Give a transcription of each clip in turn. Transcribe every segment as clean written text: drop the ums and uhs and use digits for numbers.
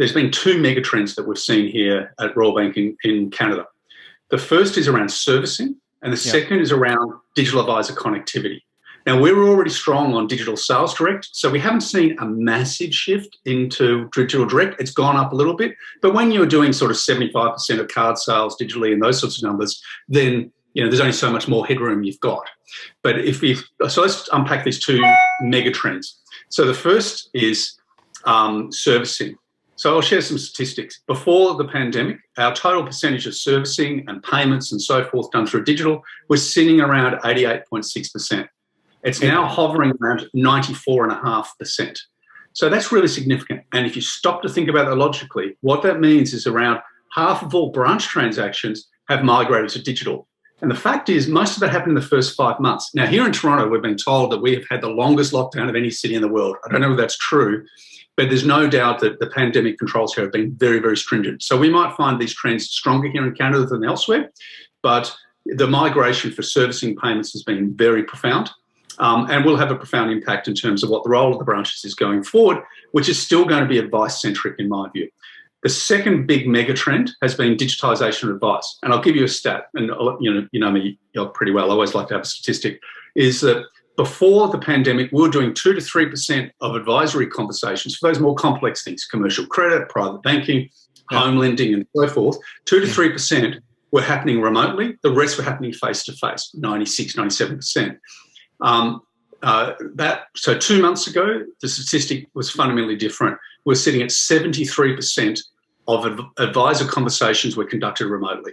there's been two mega trends that we've seen here at Royal Bank in Canada. The first is around servicing, and the second is around digital advisor connectivity. Now, we're already strong on digital sales direct, so we haven't seen a massive shift into digital direct. It's gone up a little bit, but when you're doing sort of 75% of card sales digitally and those sorts of numbers, then there's only so much more headroom you've got. But so let's unpack these two mega trends. So the first is servicing. So I'll share some statistics. Before the pandemic, our total percentage of servicing and payments and so forth done through digital was sitting around 88.6%. It's now hovering around 94.5%. So that's really significant. And if you stop to think about that logically, what that means is around half of all branch transactions have migrated to digital. And the fact is, most of that happened in the first 5 months. Now, here in Toronto, we've been told that we have had the longest lockdown of any city in the world. I don't know if that's true, but there's no doubt that the pandemic controls here have been very, very stringent. So we might find these trends stronger here in Canada than elsewhere, but the migration for servicing payments has been very profound. And will have a profound impact in terms of what the role of the branches is going forward, which is still going to be advice-centric in my view. The second big mega trend has been digitisation of advice. And I'll give you a stat, and you know me pretty well, I always like to have a statistic, is that before the pandemic, we were doing 2 to 3% of advisory conversations for those more complex things, commercial credit, private banking, home lending and so forth. 2 to 3% were happening remotely. The rest were happening face-to-face, 96, 97%. So 2 months ago, the statistic was fundamentally different. We're sitting at 73% of advisor conversations were conducted remotely.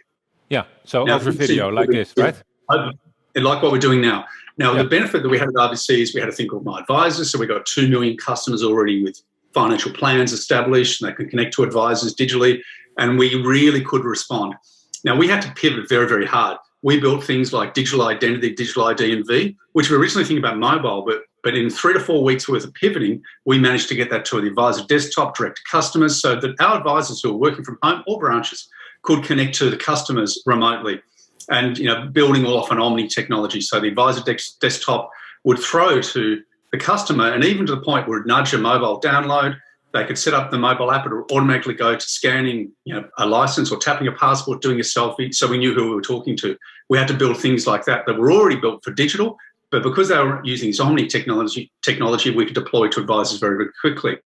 Yeah, so now, over video like this, right? Like what we're doing now. Now, the benefit that we had at RBC is we had a thing called My Advisor, so we got 2 million customers already with financial plans established, and they could connect to advisors digitally, and we really could respond. Now, we had to pivot very, very hard. We built things like digital identity, digital ID and V, which we originally thinking about mobile, but in 3 to 4 weeks worth of pivoting, we managed to get that to the advisor desktop, direct to customers, so that our advisors who are working from home or branches could connect to the customers remotely. And building all off an omni technology, so the advisor desktop would throw to the customer, and even to the point where it would nudge a mobile download. They could set up the mobile app, it would automatically go to scanning a license or tapping a passport, doing a selfie, so we knew who we were talking to. We had to build things like that were already built for digital, but because they were using this omni technology we could deploy to advisors very, very quickly.